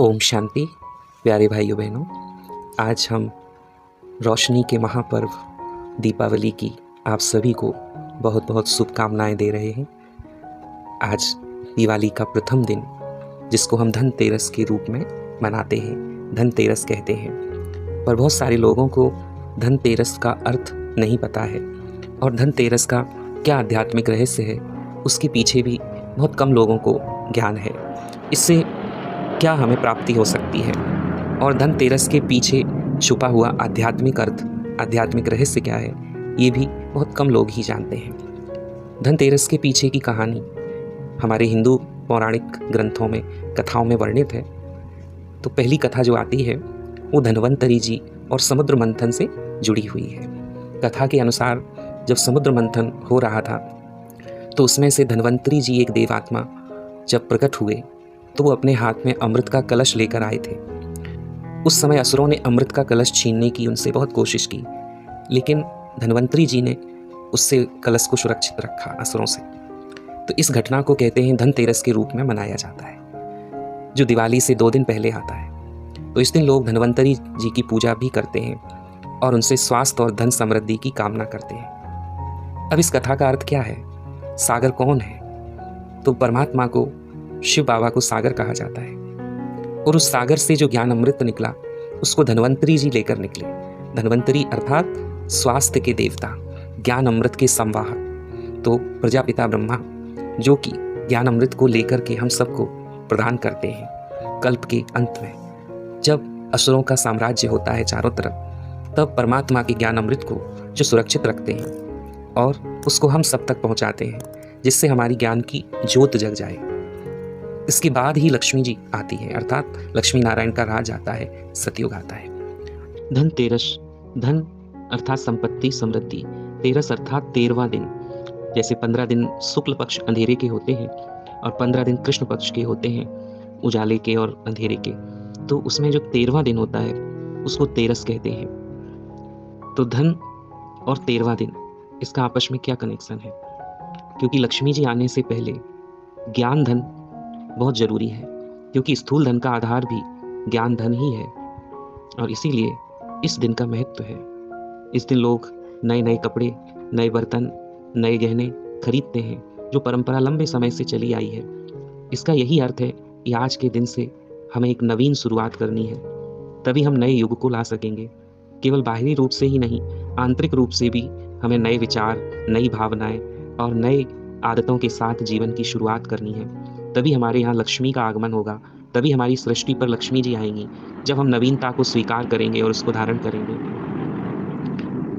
ओम शांति। प्यारे भाइयों बहनों, आज हम रोशनी के महापर्व दीपावली की आप सभी को बहुत बहुत शुभकामनाएं दे रहे हैं। आज दिवाली का प्रथम दिन, जिसको हम धनतेरस के रूप में मनाते हैं, धनतेरस कहते हैं, पर बहुत सारे लोगों को धनतेरस का अर्थ नहीं पता है और धनतेरस का क्या आध्यात्मिक रहस्य है उसके पीछे भी बहुत कम लोगों को ज्ञान है। इससे क्या हमें प्राप्ति हो सकती है और धनतेरस के पीछे छुपा हुआ आध्यात्मिक अर्थ, आध्यात्मिक रहस्य क्या है, ये भी बहुत कम लोग ही जानते हैं। धनतेरस के पीछे की कहानी हमारे हिंदू पौराणिक ग्रंथों में, कथाओं में वर्णित है। तो पहली कथा जो आती है वो धन्वंतरी जी और समुद्र मंथन से जुड़ी हुई है। कथा के अनुसार जब समुद्र मंथन हो रहा था तो उसमें से धन्वंतरी जी, एक देवात्मा, जब प्रकट हुए तो वो अपने हाथ में अमृत का कलश लेकर आए थे। उस समय असुरों ने अमृत का कलश छीनने की उनसे बहुत कोशिश की, लेकिन धन्वंतरी जी ने उससे कलश को सुरक्षित रखा असुरों से। तो इस घटना को कहते हैं धनतेरस के रूप में मनाया जाता है, जो दिवाली से 2 दिन पहले आता है। तो इस दिन लोग धन्वंतरी जी की पूजा भी करते हैं और उनसे स्वास्थ्य और धन समृद्धि की कामना करते हैं। अब इस कथा का अर्थ क्या है? सागर कौन है? तो परमात्मा को, शिव बाबा को सागर कहा जाता है और उस सागर से जो ज्ञान अमृत निकला उसको धन्वंतरी जी लेकर निकले। धन्वंतरी अर्थात स्वास्थ्य के देवता, ज्ञान अमृत के संवाहक। तो प्रजापिता ब्रह्मा, जो कि ज्ञान अमृत को लेकर के हम सबको प्रदान करते हैं कल्प के अंत में, जब असुरों का साम्राज्य होता है चारों तरफ, तब परमात्मा के ज्ञान अमृत को जो सुरक्षित रखते हैं और उसको हम सब तक पहुंचाते हैं, जिससे हमारी ज्ञान की ज्योत जग जाए। इसके बाद ही लक्ष्मी जी आती है, अर्थात लक्ष्मी नारायण का राज आता है, सतयुग आता है। धनतेरस, धन अर्थात संपत्ति, समृद्धि, तेरस अर्थात 13वां दिन। जैसे 15 दिन शुक्ल पक्ष अंधेरे के होते हैं और 15 दिन कृष्ण पक्ष के होते हैं, उजाले के और अंधेरे के। तो उसमें जो 13वां दिन होता है उसको तेरस कहते हैं। तो धन और 13वां दिन, इसका आपस में क्या कनेक्शन है? क्योंकि लक्ष्मी जी आने से पहले ज्ञान धन बहुत जरूरी है, क्योंकि स्थूल धन का आधार भी ज्ञान धन ही है और इसीलिए इस दिन का महत्व है। इस दिन लोग नए नए कपड़े, नए बर्तन, नए गहने खरीदते हैं, जो परंपरा लंबे समय से चली आई है। इसका यही अर्थ है कि आज के दिन से हमें एक नवीन शुरुआत करनी है, तभी हम नए युग को ला सकेंगे। केवल बाहरी रूप से ही नहीं, आंतरिक रूप से भी हमें नए विचार, नई भावनाएं और नए आदतों के साथ जीवन की शुरुआत करनी है। तभी हमारे यहाँ लक्ष्मी का आगमन होगा, तभी हमारी सृष्टि पर लक्ष्मी जी आएंगी, जब हम नवीनता को स्वीकार करेंगे और उसको धारण करेंगे।